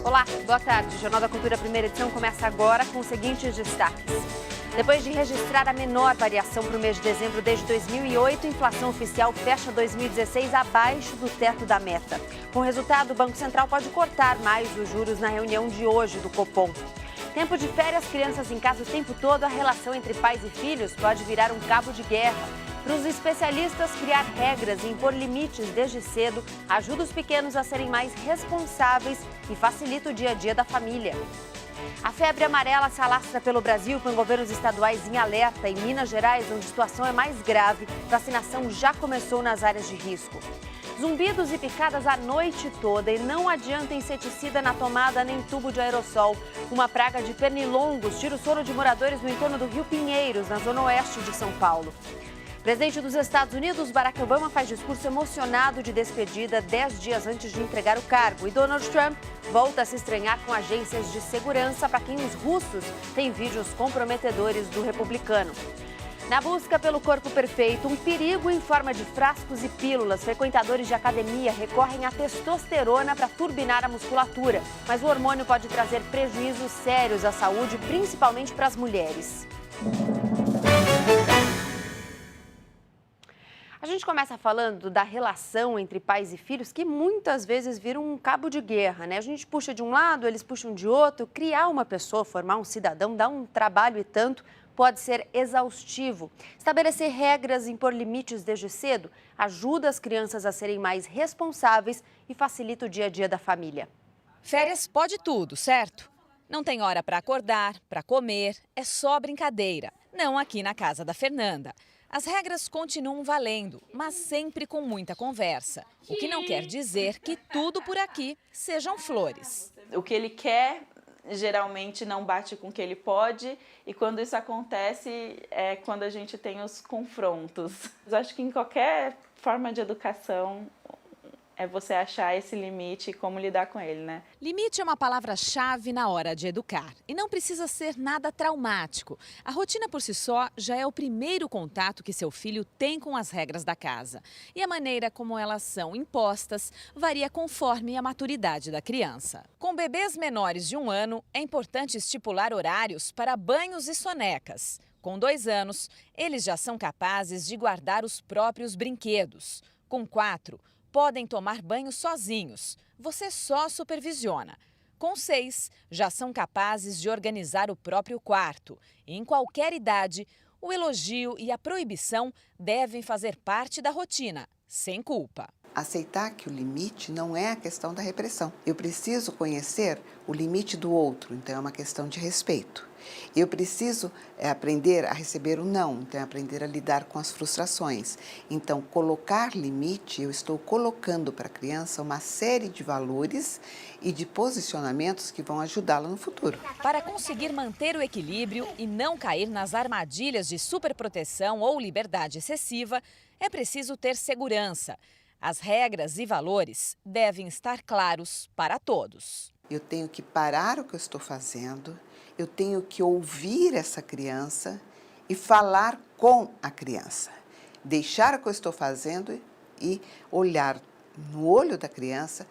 Olá, boa tarde. O Jornal da Cultura, primeira edição, começa agora com os seguintes destaques. Depois de registrar a menor variação para o mês de dezembro desde 2008, a inflação oficial fecha 2016 abaixo do teto da meta. Com o resultado, o Banco Central pode cortar mais os juros na reunião de hoje do Copom. Tempo de férias, crianças em casa o tempo todo, a relação entre pais e filhos pode virar um cabo de guerra. Para os especialistas, criar regras e impor limites desde cedo ajuda os pequenos a serem mais responsáveis e facilita o dia a dia da família. A febre amarela se alastra pelo Brasil, com governos estaduais em alerta. Em Minas Gerais, onde a situação é mais grave, vacinação já começou nas áreas de risco. Zumbidos e picadas a noite toda e não adianta inseticida na tomada nem tubo de aerossol. Uma praga de pernilongos tira o sono de moradores no entorno do Rio Pinheiros, na zona oeste de São Paulo. O presidente dos Estados Unidos, Barack Obama, faz discurso emocionado de despedida 10 dias antes de entregar o cargo. E Donald Trump volta a se estranhar com agências de segurança para quem os russos têm vídeos comprometedores do republicano. Na busca pelo corpo perfeito, um perigo em forma de frascos e pílulas. Frequentadores de academia recorrem à testosterona para turbinar a musculatura. Mas o hormônio pode trazer prejuízos sérios à saúde, principalmente para as mulheres. A gente começa falando da relação entre pais e filhos, que muitas vezes vira um cabo de guerra, né? A gente puxa de um lado, eles puxam de outro. Criar uma pessoa, formar um cidadão, dá um trabalho e tanto, pode ser exaustivo. Estabelecer regras e impor limites desde cedo ajuda as crianças a serem mais responsáveis e facilita o dia a dia da família. Férias pode tudo, certo? Não tem hora para acordar, para comer, é só brincadeira. Não aqui na casa da Fernanda. As regras continuam valendo, mas sempre com muita conversa. O que não quer dizer que tudo por aqui sejam flores. O que ele quer geralmente não bate com o que ele pode, e quando isso acontece é quando a gente tem os confrontos. Eu acho que em qualquer forma de educação é você achar esse limite e como lidar com ele, né? Limite é uma palavra-chave na hora de educar. E não precisa ser nada traumático. A rotina por si só já é o primeiro contato que seu filho tem com as regras da casa. E a maneira como elas são impostas varia conforme a maturidade da criança. Com bebês menores de 1 ano, é importante estipular horários para banhos e sonecas. Com 2 anos, eles já são capazes de guardar os próprios brinquedos. Com 4, podem tomar banho sozinhos, você só supervisiona. Com 6, já são capazes de organizar o próprio quarto. E em qualquer idade, o elogio e a proibição devem fazer parte da rotina, sem culpa. Aceitar que o limite não é a questão da repressão. Eu preciso conhecer o limite do outro, então é uma questão de respeito. Eu preciso aprender a receber o não, então é aprender a lidar com as frustrações. Então, colocar limite, eu estou colocando para a criança uma série de valores e de posicionamentos que vão ajudá-la no futuro. Para conseguir manter o equilíbrio e não cair nas armadilhas de superproteção ou liberdade excessiva, é preciso ter segurança. As regras e valores devem estar claros para todos. Eu tenho que parar o que eu estou fazendo, eu tenho que ouvir essa criança e falar com a criança. Deixar o que eu estou fazendo e olhar no olho da criança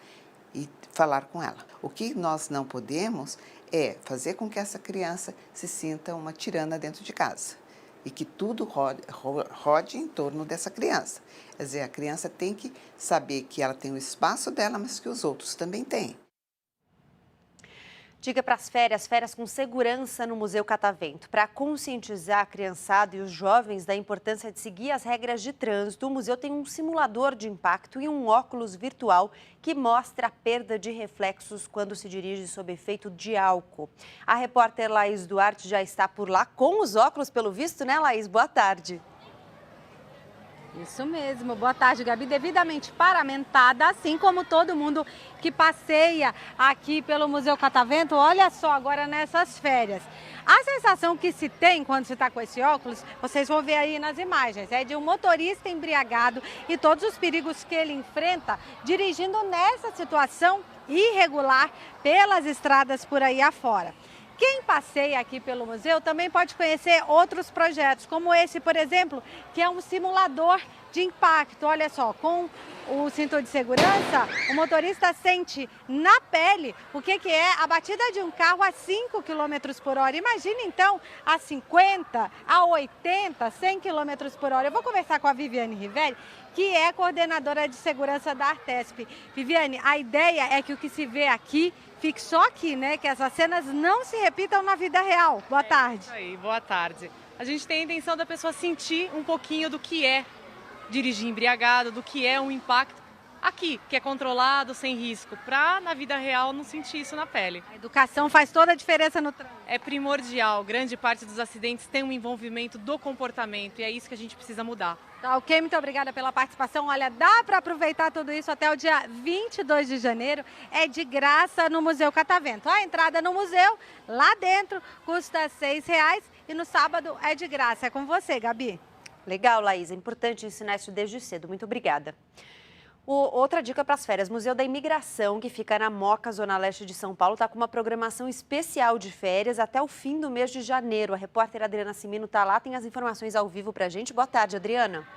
e falar com ela. O que nós não podemos é fazer com que essa criança se sinta uma tirana dentro de casa e que tudo rode em torno dessa criança. Quer dizer, a criança tem que saber que ela tem o espaço dela, mas que os outros também têm. Diga para as férias com segurança no Museu Catavento. Para conscientizar a criançada e os jovens da importância de seguir as regras de trânsito, o museu tem um simulador de impacto e um óculos virtual que mostra a perda de reflexos quando se dirige sob efeito de álcool. A repórter Laís Duarte já está por lá com os óculos, pelo visto, né, Laís? Boa tarde. Isso mesmo. Boa tarde, Gabi. Devidamente paramentada, assim como todo mundo que passeia aqui pelo Museu Catavento, olha só agora nessas férias. A sensação que se tem quando se está com esse óculos, vocês vão ver aí nas imagens, é de um motorista embriagado e todos os perigos que ele enfrenta dirigindo nessa situação irregular pelas estradas por aí afora. Quem passeia aqui pelo museu também pode conhecer outros projetos, como esse, por exemplo, que é um simulador de impacto. Olha só, com o cinto de segurança, o motorista sente na pele o que é a batida de um carro a 5 km por hora. Imagine então a 50, a 80, 100 km por hora. Eu vou conversar com a Viviane Rivelli, que é coordenadora de segurança da Artesp. Viviane, a ideia é que o que se vê aqui fique só aqui, né? Que essas cenas não se repitam na vida real. Boa tarde. Isso aí, boa tarde. A gente tem a intenção da pessoa sentir um pouquinho do que é dirigir embriagado, do que é um impacto aqui, que é controlado, sem risco, para na vida real não sentir isso na pele. A educação faz toda a diferença no trânsito. É primordial, grande parte dos acidentes tem um envolvimento do comportamento e é isso que a gente precisa mudar. Tá ok, muito obrigada pela participação. Olha, dá para aproveitar tudo isso até o dia 22 de janeiro. É de graça no Museu Catavento. A entrada no museu, lá dentro, custa R$ 6,00 e no sábado é de graça. É com você, Gabi. Legal, Laís. É importante ensinar isso desde cedo. Muito obrigada. Outra dica para as férias. Museu da Imigração, que fica na Moca, Zona Leste de São Paulo, está com uma programação especial de férias até o fim do mês de janeiro. A repórter Adriana Cimino está lá, tem as informações ao vivo para a gente. Boa tarde, Adriana.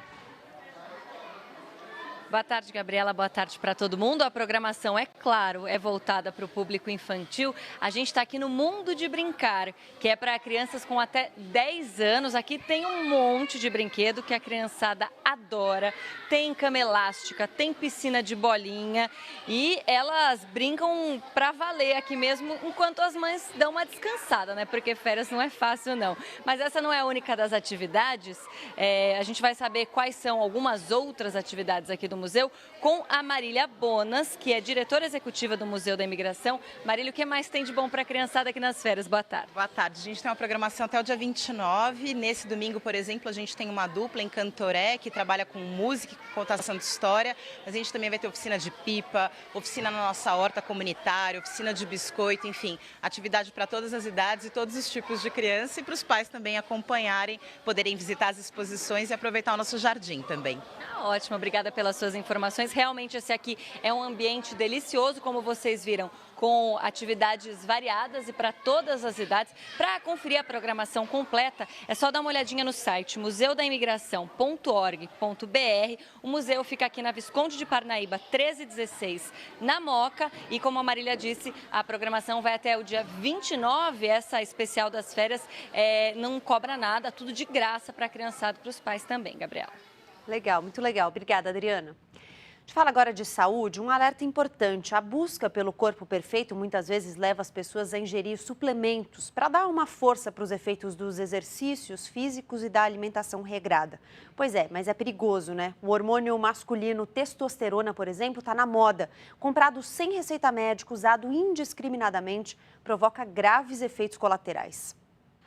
Boa tarde, Gabriela. Boa tarde para todo mundo. A programação, é claro, é voltada para o público infantil. A gente está aqui no Mundo de Brincar, que é para crianças com até 10 anos. Aqui tem um monte de brinquedo que a criançada adora. Tem cama elástica, tem piscina de bolinha e elas brincam para valer aqui mesmo, enquanto as mães dão uma descansada, né? Porque férias não é fácil, não. Mas essa não é a única das atividades. A gente vai saber quais são algumas outras atividades aqui do museu com a Marília Bonas, que é diretora executiva do Museu da Imigração. Marília, o que mais tem de bom para a criançada aqui nas férias? Boa tarde. Boa tarde. A gente tem uma programação até o dia 29. Nesse domingo, por exemplo, a gente tem uma dupla em Cantoré, que trabalha com música e com contação de história. Mas a gente também vai ter oficina de pipa, oficina na nossa horta comunitária, oficina de biscoito, enfim, atividade para todas as idades e todos os tipos de criança e para os pais também acompanharem, poderem visitar as exposições e aproveitar o nosso jardim também. Ótimo, obrigada pelas suas informações. Realmente esse aqui é um ambiente delicioso, como vocês viram, com atividades variadas e para todas as idades. Para conferir a programação completa, é só dar uma olhadinha no site museudaimigração.org.br. O museu fica aqui na Visconde de Parnaíba, 1316, na Moca. E como a Marília disse, a programação vai até o dia 29, essa especial das férias. Não cobra nada, tudo de graça para a criançada e para os pais também, Gabriela. Legal, muito legal. Obrigada, Adriana. A gente fala agora de saúde, um alerta importante. A busca pelo corpo perfeito muitas vezes leva as pessoas a ingerir suplementos para dar uma força para os efeitos dos exercícios físicos e da alimentação regrada. Pois é, mas é perigoso, né? O hormônio masculino testosterona, por exemplo, está na moda. Comprado sem receita médica, usado indiscriminadamente, provoca graves efeitos colaterais.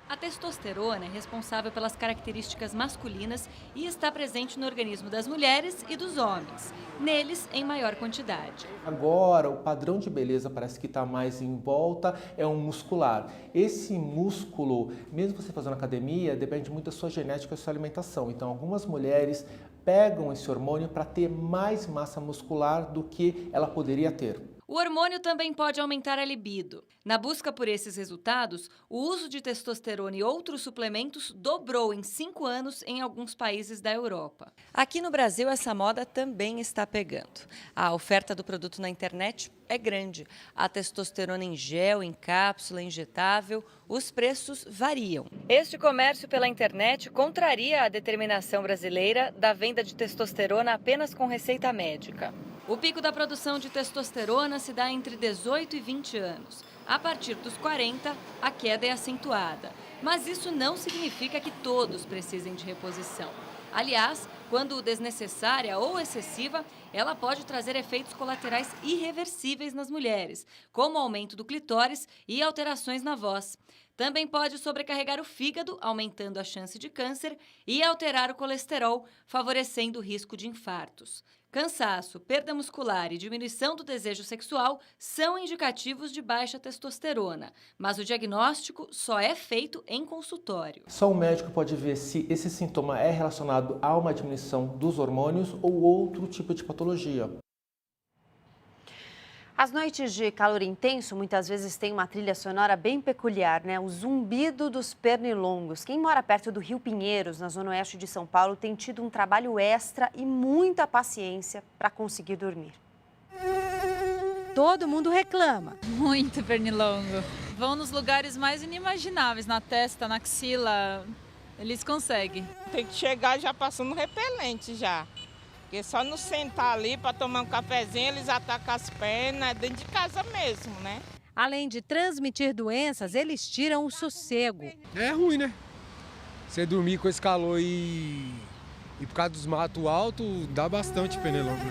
A testosterona é responsável pelas características masculinas e está presente no organismo das mulheres e dos homens, neles em maior quantidade. Agora, o padrão de beleza parece que está mais em volta, é um muscular. Esse músculo, mesmo você fazendo academia, depende muito da sua genética e da sua alimentação. Então, algumas mulheres pegam esse hormônio para ter mais massa muscular do que ela poderia ter. O hormônio também pode aumentar a libido. Na busca por esses resultados, o uso de testosterona e outros suplementos dobrou em 5 anos em alguns países da Europa. Aqui no Brasil, essa moda também está pegando. A oferta do produto na internet é grande. A testosterona em gel, em cápsula, injetável, os preços variam. Este comércio pela internet contraria a determinação brasileira da venda de testosterona apenas com receita médica. O pico da produção de testosterona se dá entre 18 e 20 anos. A partir dos 40, a queda é acentuada. Mas isso não significa que todos precisem de reposição. Aliás, quando desnecessária ou excessiva, ela pode trazer efeitos colaterais irreversíveis nas mulheres, como aumento do clitóris e alterações na voz. Também pode sobrecarregar o fígado, aumentando a chance de câncer, e alterar o colesterol, favorecendo o risco de infartos. Cansaço, perda muscular e diminuição do desejo sexual são indicativos de baixa testosterona, mas o diagnóstico só é feito em consultório. Só o médico pode ver se esse sintoma é relacionado a uma diminuição dos hormônios ou outro tipo de patologia. As noites de calor intenso muitas vezes têm uma trilha sonora bem peculiar, né? O zumbido dos pernilongos. Quem mora perto do Rio Pinheiros, na zona oeste de São Paulo, tem tido um trabalho extra e muita paciência para conseguir dormir. Todo mundo reclama. Muito pernilongo. Vão nos lugares mais inimagináveis, na testa, na axila. Eles conseguem. Tem que chegar já passando repelente já. Porque só não sentar ali para tomar um cafezinho, eles atacam as pernas, dentro de casa mesmo, né? Além de transmitir doenças, eles tiram o sossego. É ruim, né? Você dormir com esse calor e por causa dos matos altos, dá bastante pernilongo.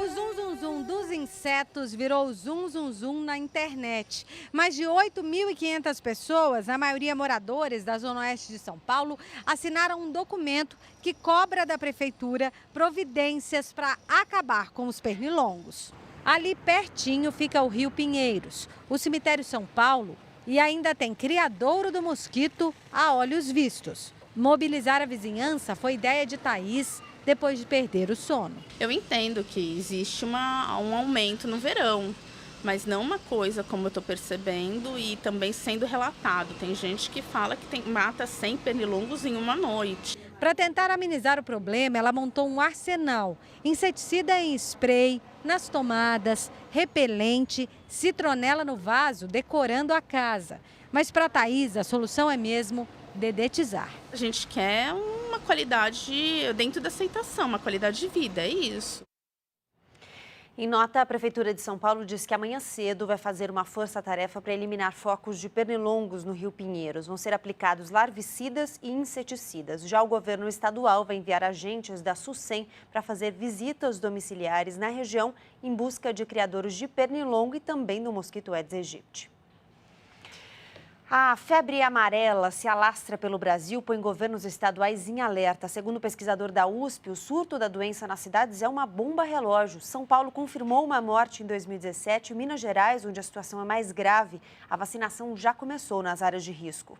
O zum zum zum dos insetos virou zum zum zum na internet. Mais de 8.500 pessoas, a maioria moradores da Zona Oeste de São Paulo, assinaram um documento que cobra da prefeitura providências para acabar com os pernilongos. Ali pertinho fica o Rio Pinheiros, o cemitério São Paulo e ainda tem criadouro do mosquito a olhos vistos. Mobilizar a vizinhança foi ideia de Thaís, depois de perder o sono. Eu entendo que existe um aumento no verão, mas não uma coisa como eu estou percebendo e também sendo relatado. Tem gente que fala que mata 100 pernilongos em uma noite. Para tentar amenizar o problema, ela montou um arsenal. Inseticida em spray, nas tomadas, repelente, citronela no vaso, decorando a casa. Mas para a Thaís, a solução é mesmo dedetizar. A gente quer uma qualidade dentro da aceitação, uma qualidade de vida, é isso. Em nota, a Prefeitura de São Paulo diz que amanhã cedo vai fazer uma força-tarefa para eliminar focos de pernilongos no Rio Pinheiros. Vão ser aplicados larvicidas e inseticidas. Já o governo estadual vai enviar agentes da SUSEM para fazer visitas domiciliares na região em busca de criadouros de pernilongo e também do mosquito Aedes aegypti. A febre amarela se alastra pelo Brasil, põe governos estaduais em alerta. Segundo o pesquisador da USP, o surto da doença nas cidades é uma bomba relógio. São Paulo confirmou uma morte em 2017 e Minas Gerais, onde a situação é mais grave, a vacinação já começou nas áreas de risco.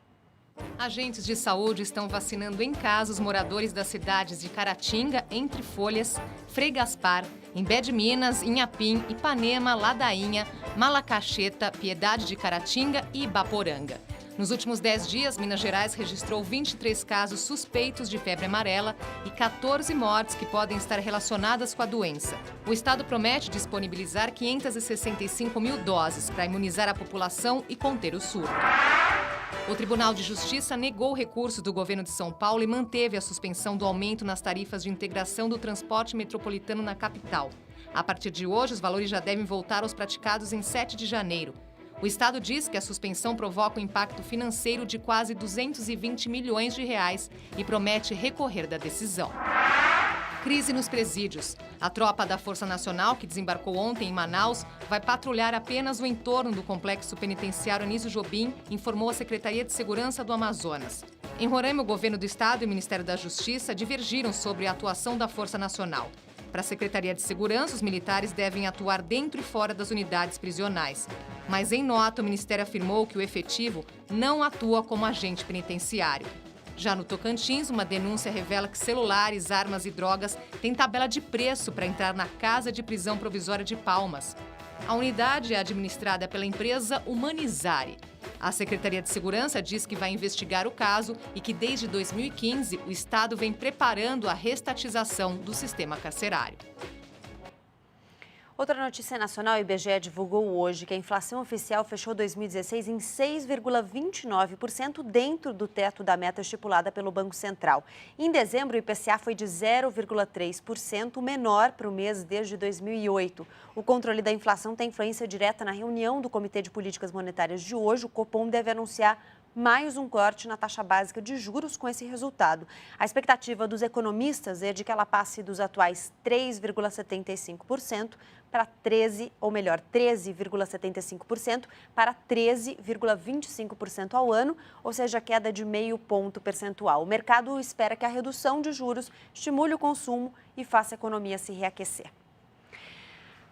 Agentes de saúde estão vacinando em casa os moradores das cidades de Caratinga, Entre Folhas, Frei Gaspar, Imbé de Minas, Inhapim, Ipanema, Ladainha, Malacacheta, Piedade de Caratinga e Ibaporanga. Nos últimos 10 dias, Minas Gerais registrou 23 casos suspeitos de febre amarela e 14 mortes que podem estar relacionadas com a doença. O estado promete disponibilizar 565 mil doses para imunizar a população e conter o surto. O Tribunal de Justiça negou o recurso do governo de São Paulo e manteve a suspensão do aumento nas tarifas de integração do transporte metropolitano na capital. A partir de hoje, os valores já devem voltar aos praticados em 7 de janeiro. O Estado diz que a suspensão provoca um impacto financeiro de quase 220 milhões de reais e promete recorrer da decisão. Crise nos presídios. A tropa da Força Nacional, que desembarcou ontem em Manaus, vai patrulhar apenas o entorno do complexo penitenciário Anísio Jobim, informou a Secretaria de Segurança do Amazonas. Em Roraima, o governo do Estado e o Ministério da Justiça divergiram sobre a atuação da Força Nacional. Para a Secretaria de Segurança, os militares devem atuar dentro e fora das unidades prisionais. Mas, em nota, o Ministério afirmou que o efetivo não atua como agente penitenciário. Já no Tocantins, uma denúncia revela que celulares, armas e drogas têm tabela de preço para entrar na Casa de Prisão Provisória de Palmas. A unidade é administrada pela empresa Humanizare. A Secretaria de Segurança diz que vai investigar o caso e que, desde 2015, o Estado vem preparando a restatização do sistema carcerário. Outra notícia nacional, o IBGE divulgou hoje que a inflação oficial fechou 2016 em 6,29%, dentro do teto da meta estipulada pelo Banco Central. Em dezembro, o IPCA foi de 0,3%, menor para o mês desde 2008. O controle da inflação tem influência direta na reunião do Comitê de Políticas Monetárias de hoje. O Copom deve anunciar mais um corte na taxa básica de juros com esse resultado. A expectativa dos economistas é de que ela passe dos atuais 3,75% para 13,75% para 13,25% ao ano, ou seja, queda de meio ponto percentual. O mercado espera que a redução de juros estimule o consumo e faça a economia se reaquecer.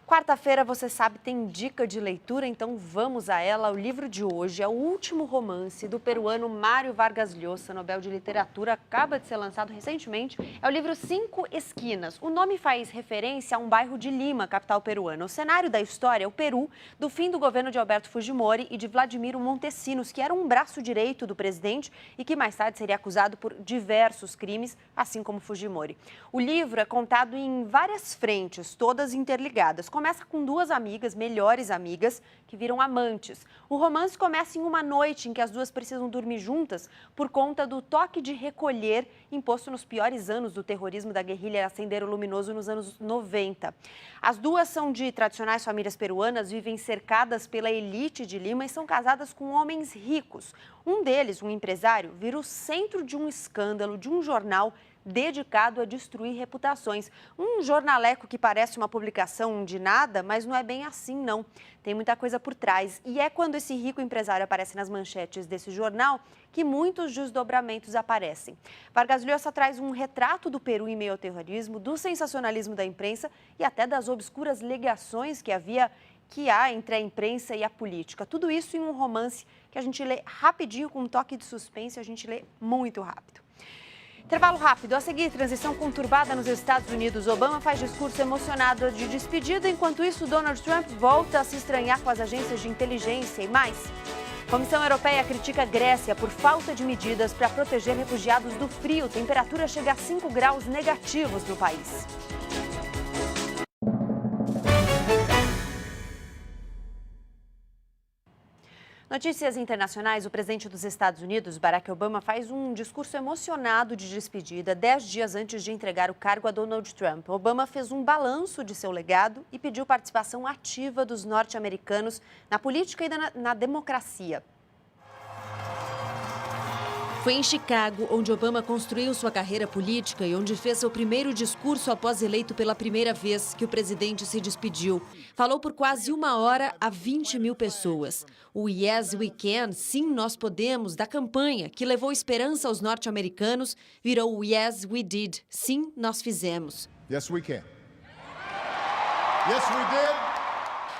Quarta-feira, você sabe, tem dica de leitura, então vamos a ela. O livro de hoje é o último romance do peruano Mário Vargas Llosa, Nobel de Literatura, acaba de ser lançado recentemente. É o livro Cinco Esquinas. O nome faz referência a um bairro de Lima, capital peruana. O cenário da história é o Peru, do fim do governo de Alberto Fujimori e de Vladimiro Montesinos, que era um braço direito do presidente e que mais tarde seria acusado por diversos crimes, assim como Fujimori. O livro é contado em várias frentes, todas interligadas. Começa com duas amigas, melhores amigas, que viram amantes. O romance começa em uma noite em que as duas precisam dormir juntas por conta do toque de recolher imposto nos piores anos do terrorismo da guerrilha Sendero Luminoso nos anos 90. As duas são de tradicionais famílias peruanas, vivem cercadas pela elite de Lima e são casadas com homens ricos. Um deles, um empresário, vira o centro de um escândalo de um jornal dedicado a destruir reputações. Um jornaleco que parece uma publicação de nada, mas não é bem assim, não. Tem muita coisa por trás. E é quando esse rico empresário aparece nas manchetes desse jornal que muitos desdobramentos aparecem. Vargas Llosa traz um retrato do Peru em meio ao terrorismo, do sensacionalismo da imprensa e até das obscuras ligações que há entre a imprensa e a política. Tudo isso em um romance que a gente lê rapidinho, com um toque de suspense, a gente lê muito rápido. Intervalo rápido. A seguir, transição conturbada nos Estados Unidos. Obama faz discurso emocionado de despedida. Enquanto isso, Donald Trump volta a se estranhar com as agências de inteligência e mais. Comissão Europeia critica a Grécia por falta de medidas para proteger refugiados do frio. Temperatura chega a 5 graus negativos no país. Notícias internacionais. O presidente dos Estados Unidos, Barack Obama, faz um discurso emocionado de despedida 10 dias antes de entregar o cargo a Donald Trump. Obama fez um balanço de seu legado e pediu participação ativa dos norte-americanos na política e na democracia. Foi em Chicago, onde Obama construiu sua carreira política e onde fez seu primeiro discurso após eleito pela primeira vez, que o presidente se despediu. Falou por quase 1 hora a 20 mil pessoas. O Yes, We Can, Sim, Nós Podemos, da campanha, que levou esperança aos norte-americanos, virou o Yes, We Did, Sim, Nós Fizemos. Yes, we can. Yes, we did.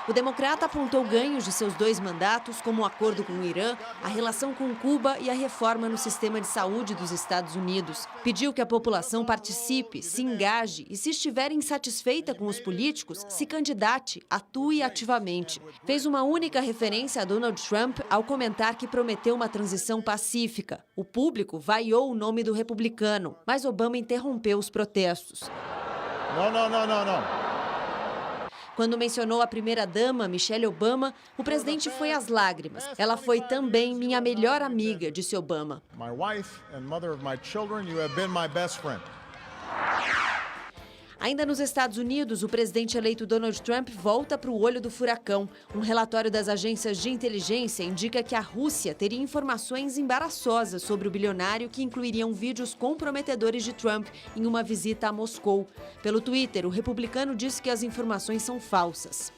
O democrata apontou ganhos de seus 2 mandatos, como o acordo com o Irã, a relação com Cuba e a reforma no sistema de saúde dos Estados Unidos. Pediu que a população participe, se engaje e, se estiver insatisfeita com os políticos, se candidate, atue ativamente. Fez uma única referência a Donald Trump ao comentar que prometeu uma transição pacífica. O público vaiou o nome do republicano, mas Obama interrompeu os protestos. Não. Quando mencionou a primeira-dama, Michelle Obama, o presidente foi às lágrimas. Ela foi também minha melhor amiga, disse Obama. My wife and mother of my children, you have been my best friend. Ainda nos Estados Unidos, o presidente eleito Donald Trump volta para o olho do furacão. Um relatório das agências de inteligência indica que a Rússia teria informações embaraçosas sobre o bilionário, que incluiriam vídeos comprometedores de Trump em uma visita a Moscou. Pelo Twitter, o republicano disse que as informações são falsas.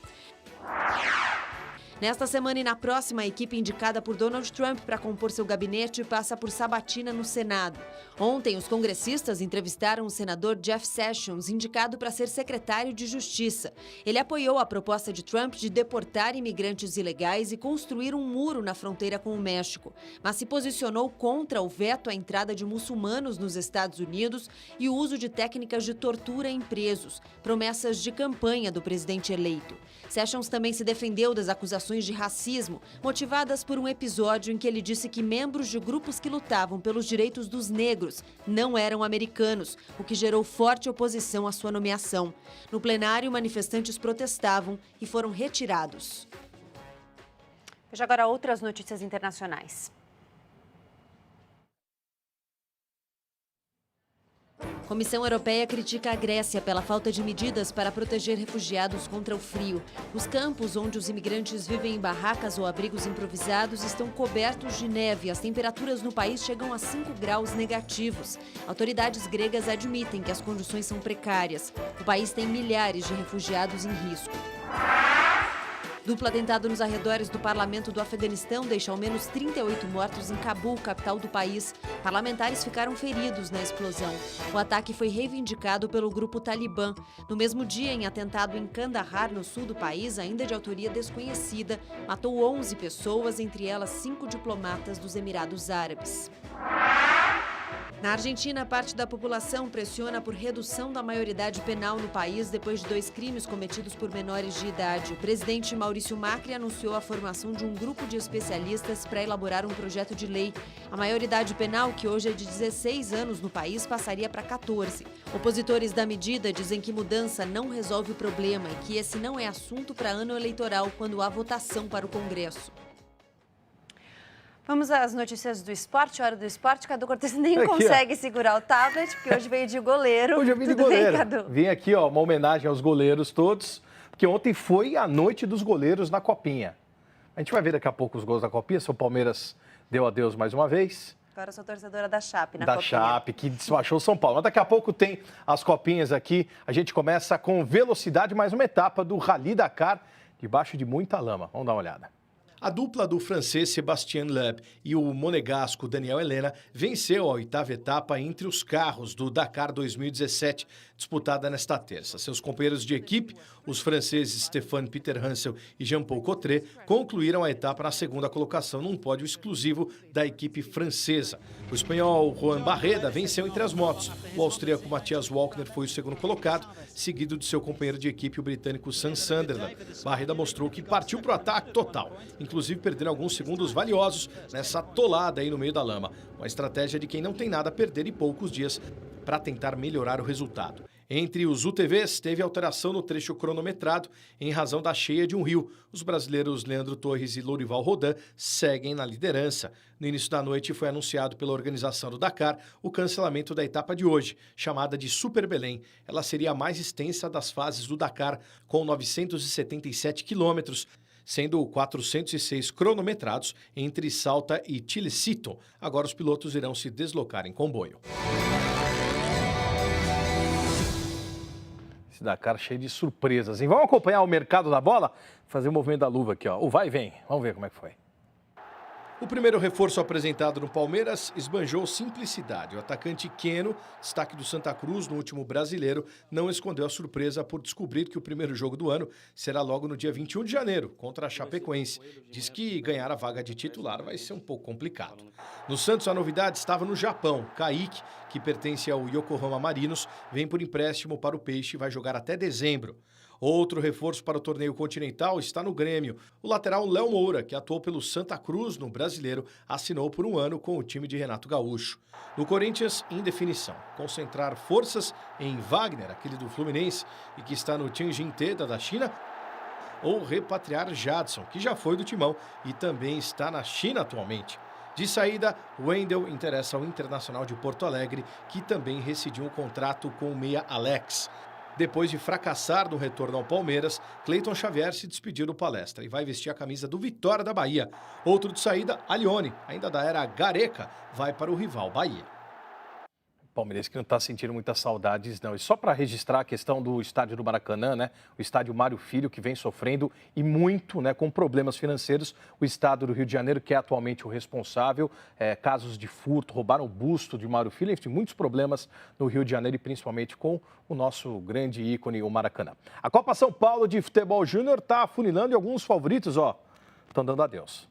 Nesta semana e na próxima, a equipe indicada por Donald Trump para compor seu gabinete passa por sabatina no Senado. Ontem, os congressistas entrevistaram o senador Jeff Sessions, indicado para ser secretário de Justiça. Ele apoiou a proposta de Trump de deportar imigrantes ilegais e construir um muro na fronteira com o México, mas se posicionou contra o veto à entrada de muçulmanos nos Estados Unidos e o uso de técnicas de tortura em presos, promessas de campanha do presidente eleito. Sessions também se defendeu das acusações de racismo, motivadas por um episódio em que ele disse que membros de grupos que lutavam pelos direitos dos negros não eram americanos, o que gerou forte oposição à sua nomeação. No plenário, manifestantes protestavam e foram retirados. Veja agora outras notícias internacionais. Comissão Europeia critica a Grécia pela falta de medidas para proteger refugiados contra o frio. Os campos onde os imigrantes vivem em barracas ou abrigos improvisados estão cobertos de neve. As temperaturas no país chegam a 5 graus negativos. Autoridades gregas admitem que as condições são precárias. O país tem milhares de refugiados em risco. Duplo atentado nos arredores do parlamento do Afeganistão deixa ao menos 38 mortos em Cabul, capital do país. Parlamentares ficaram feridos na explosão. O ataque foi reivindicado pelo grupo Talibã. No mesmo dia, em atentado em Kandahar, no sul do país, ainda de autoria desconhecida, matou 11 pessoas, entre elas 5 diplomatas dos Emirados Árabes. Na Argentina, parte da população pressiona por redução da maioridade penal no país depois de 2 crimes cometidos por menores de idade. O presidente Maurício Macri anunciou a formação de um grupo de especialistas para elaborar um projeto de lei. A maioridade penal, que hoje é de 16 anos no país, passaria para 14. Opositores da medida dizem que mudança não resolve o problema e que esse não é assunto para ano eleitoral, quando há votação para o Congresso. Vamos às notícias do esporte, hora do esporte. Cadu Cortez nem consegue segurar o tablet, porque hoje veio de goleiro. Hoje eu vim de goleiro. Bem, Cadu? Vim aqui, uma homenagem aos goleiros todos, porque ontem foi a noite dos goleiros na Copinha. A gente vai ver daqui a pouco os gols da Copinha, se o Palmeiras deu adeus mais uma vez. Agora eu sou torcedora da Chape na Copinha. Da Chape, que despachou o São Paulo. Mas daqui a pouco tem as Copinhas aqui. A gente começa com velocidade, mais uma etapa do Rally Dakar, debaixo de muita lama. Vamos dar uma olhada. A dupla do francês Sébastien Loeb e o monegasco Daniel Helena venceu a 8ª etapa entre os carros do Dakar 2017, disputada nesta terça. Seus companheiros de equipe, os franceses Stéphane Peter Hansel e Jean-Paul Cotret, concluíram a etapa na 2ª colocação num pódio exclusivo da equipe francesa. O espanhol Juan Barreda venceu entre as motos. O austríaco Matthias Walkner foi o 2º colocado, seguido de seu companheiro de equipe, o britânico Sam Sunderland. Barreda mostrou que partiu para o ataque total, inclusive perdendo alguns segundos valiosos nessa atolada aí no meio da lama. Uma estratégia de quem não tem nada a perder e poucos dias para tentar melhorar o resultado. Entre os UTVs, teve alteração no trecho cronometrado em razão da cheia de um rio. Os brasileiros Leandro Torres e Lourival Rodin seguem na liderança. No início da noite foi anunciado pela organização do Dakar o cancelamento da etapa de hoje, chamada de Super Belém. Ela seria a mais extensa das fases do Dakar, com 977 quilômetros, sendo 406 cronometrados entre Salta e Chilecito. Agora os pilotos irão se deslocar em comboio. Esse Dakar cheio de surpresas, hein? Vamos acompanhar o mercado da bola? Fazer o movimento da luva aqui, ó. O vai e vem. Vamos ver como é que foi. O primeiro reforço apresentado no Palmeiras esbanjou simplicidade. O atacante Keno, destaque do Santa Cruz no último Brasileiro, não escondeu a surpresa por descobrir que o primeiro jogo do ano será logo no dia 21 de janeiro, contra a Chapecoense. Diz que ganhar a vaga de titular vai ser um pouco complicado. No Santos, a novidade estava no Japão. Kaique, que pertence ao Yokohama Marinos, vem por empréstimo para o Peixe e vai jogar até dezembro. Outro reforço para o torneio continental está no Grêmio. O lateral Léo Moura, que atuou pelo Santa Cruz no Brasileiro, assinou por um ano com o time de Renato Gaúcho. No Corinthians, indefinição. Concentrar forças em Wagner, aquele do Fluminense, e que está no Tianjin Teda da China, ou repatriar Jadson, que já foi do Timão e também está na China atualmente. De saída, Wendel interessa ao Internacional de Porto Alegre, que também rescindiu um contrato com o meia Alex. Depois de fracassar no retorno ao Palmeiras, Cleiton Xavier se despediu do Palestra e vai vestir a camisa do Vitória da Bahia. Outro de saída, Alione, ainda da era Gareca, vai para o rival Bahia. Palmeirense que não está sentindo muitas saudades, não. E só para registrar a questão do estádio do Maracanã, né? O estádio Mário Filho, que vem sofrendo e muito, né, com problemas financeiros. O estado do Rio de Janeiro, que é atualmente o responsável, casos de furto, roubaram o busto de Mário Filho, enfim, muitos problemas no Rio de Janeiro e principalmente com o nosso grande ícone, o Maracanã. A Copa São Paulo de Futebol Júnior está afunilando e alguns favoritos, estão dando adeus.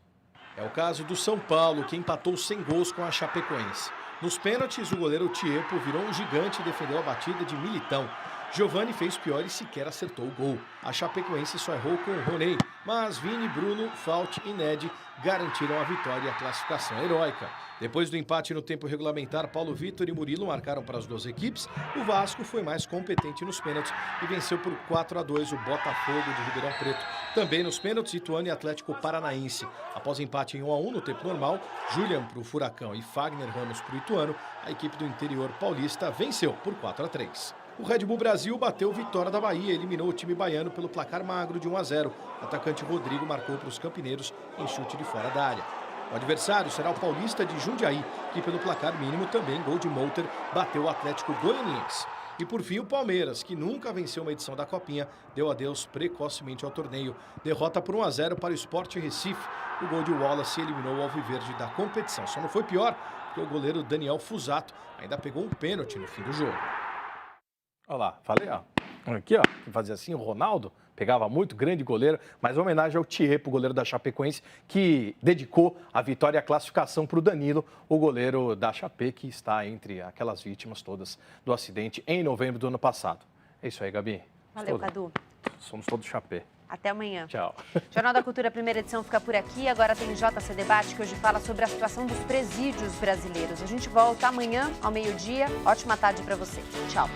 É o caso do São Paulo, que empatou sem gols com a Chapecoense. Nos pênaltis, o goleiro Tiepo virou um gigante e defendeu a batida de Militão. Giovani fez pior e sequer acertou o gol. A Chapecoense só errou com o Roney, mas Vini, Bruno, Fauti e Ned garantiram a vitória e a classificação heróica. Depois do empate no tempo regulamentar, Paulo Vitor e Murilo marcaram para as duas equipes. O Vasco foi mais competente nos pênaltis e venceu por 4-2 o Botafogo de Ribeirão Preto. Também nos pênaltis, Ituano e Atlético Paranaense. Após empate em 1-1 no tempo normal, Julian para o Furacão e Fagner Ramos para o Ituano, a equipe do interior paulista venceu por 4-3. O Red Bull Brasil bateu Vitória da Bahia e eliminou o time baiano pelo placar magro de 1-0. O atacante Rodrigo marcou para os campineiros em chute de fora da área. O adversário será o Paulista de Jundiaí, que pelo placar mínimo também, gol de Mouter, bateu o Atlético Goianiense. E por fim, o Palmeiras, que nunca venceu uma edição da Copinha, deu adeus precocemente ao torneio. Derrota por 1-0 para o Sport Recife. O gol de Wallace eliminou o Alviverde da competição. Só não foi pior, porque o goleiro Daniel Fusato ainda pegou um pênalti no fim do jogo. Olha lá, falei, ó. Aqui, ó, que fazia assim, o Ronaldo pegava muito, grande goleiro, mas homenagem ao Thiepo, goleiro da Chapecoense, que dedicou a vitória e a classificação para o Danilo, o goleiro da Chape, que está entre aquelas vítimas todas do acidente em novembro do ano passado. É isso aí, Gabi. Valeu, Cadu. Somos todos Chape. Até amanhã. Tchau. Jornal da Cultura, primeira edição, fica por aqui. Agora tem JC Debate, que hoje fala sobre a situação dos presídios brasileiros. A gente volta amanhã, ao meio-dia. Ótima tarde para você. Tchau.